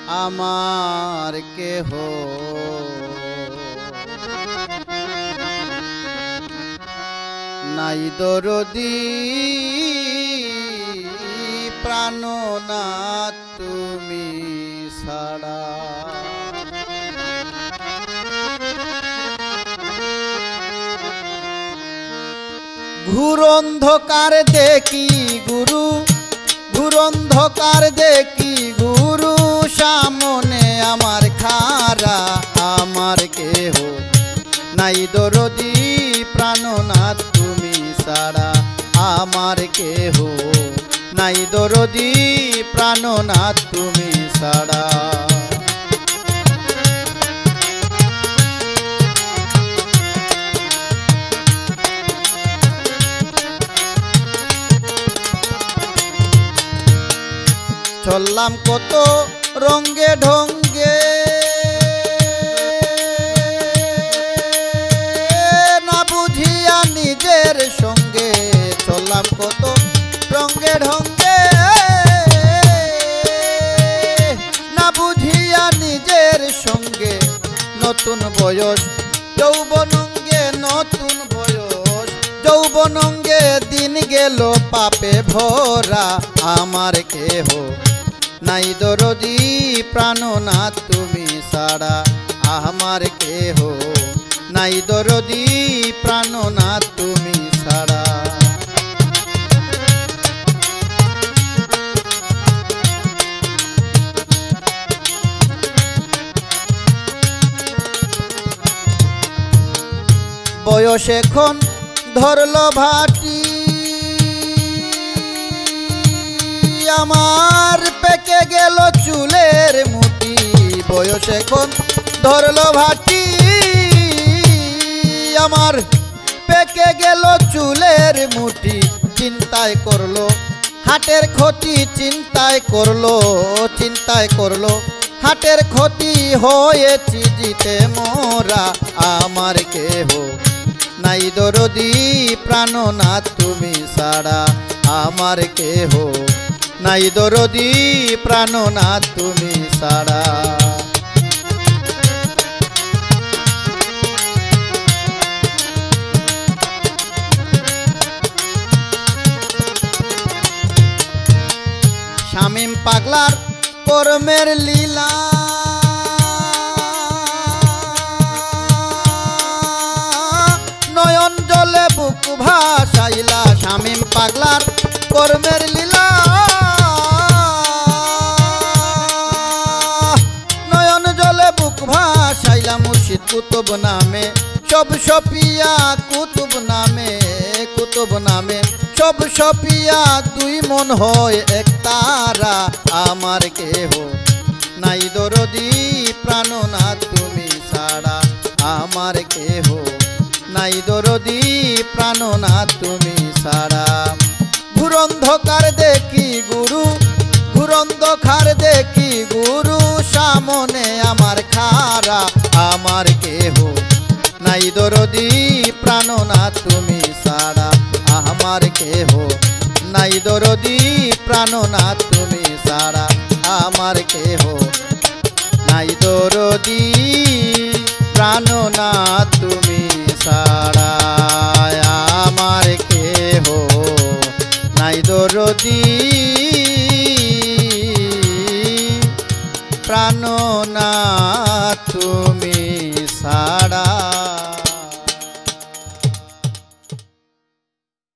আমার কেহ নাই দরদি প্রাণনাথ তুমি ছাড়া। ঘুর অন্ধকার দেখি গুরু, ঘুর অন্ধকার দেখি গুরু, সামনে আমার খারা আমার কেহ নাই দরদি প্রাণনাথ তুমি ছাড়া। আমার কেহ নাই দরদি প্রাণনাথ তুমি ছাড়া। চললাম কত রঙ্গে ঢঙ্গে, না বুঝিয়া নিজের সঙ্গে। চললাম কত রঙ্গে ঢঙ্গে, না বুঝিয়া নিজের সঙ্গে। নতুন বয়স যৌবনঙ্গে, নতুন বয়স যৌবনঙ্গে, দিন গেল পাপে ভরা। আমার কেহ নাই দরদি প্রাণনাথ তুমি ছাড়া। আমার কেহ নাই দরদি প্রাণনাথ তুমি ছাড়া। বয়স এখন ধরল ভাটি, আমার পেকে গেল চুলের মুঠি। বয়স এখন ধরল ভাটি, আমার পেকে গেল চুলের মুঠি। চিন্তায় করলো হাটের ক্ষতি, চিন্তায় করলো, চিন্তায় করলো হাটের ক্ষতি। হয়েছি জিতে মোরা। আমার কেহ নাই দরদি প্রাণনাথ তুমি ছাড়া। আমার কেহ নাই দরদি প্রাণনাথ তুমি ছাড়া। শামীম পাগলার কর্মের লীলা, নয়ন জলে বুক ভাসাইলা। শামীম পাগলার কর্মের লীলা, নয়ন জলে বুক ভাসাইলা। মুর্শিদ কুতুব নামে সব সপিয়া, কুতুব নামে, কুতুব নামে সব সপিয়া। দুই মন হয় এক তারা। আমার কেহ নাই দরদি প্রাণনাথ তুমি ছাড়া। আমার কেহ নাই দরদি প্রাণনাথ তুমি ছাড়া। ঘুর অন্ধকার দেখি গুরু, ঘুর অন্ধকার দেখি গুরু, সামনে আমার খারা। আমার কেহ নাই দরদি প্রাণনাথ তুমি ছাড়া। আমার কেহ নাই দরদি প্রাণনাথ তুমি ছাড়া। আমার কেহ নাই দরদি প্রাণনাথ তুমি ছাড়া। আমার কেহ নাই দরদি প্রাণনাথ তুমি ছাড়া।